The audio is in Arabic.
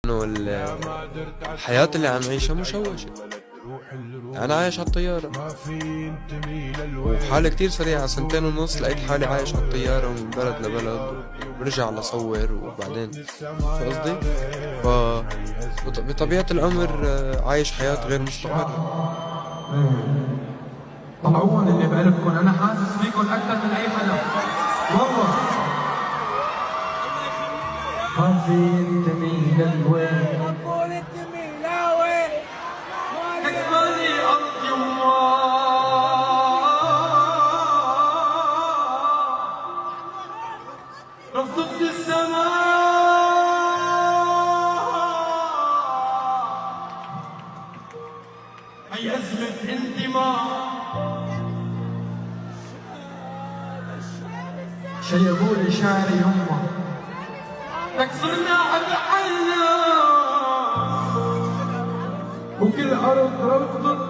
إنه الحياة اللي عم عيشها مشوشة. أنا عايش على الطيارة وحالي كتير سريعة، 2.5 سنين لقيت حالي عايش على الطيارة ومن بلد لبلد وبرجع لصور وبعدين شو قصدي؟ بطبيعة الأمر عايش حياة غير مستقرة. طلعوهم اللي بقلبكم، أنا حاسس فيكم أكثر من أي حدا والله. ما في تميل الوين تكبري أرضي رفضت السماء هي أزمة انتماء شيبولي شعري يمه تكسرنا بحالنا وكل أرض رفضت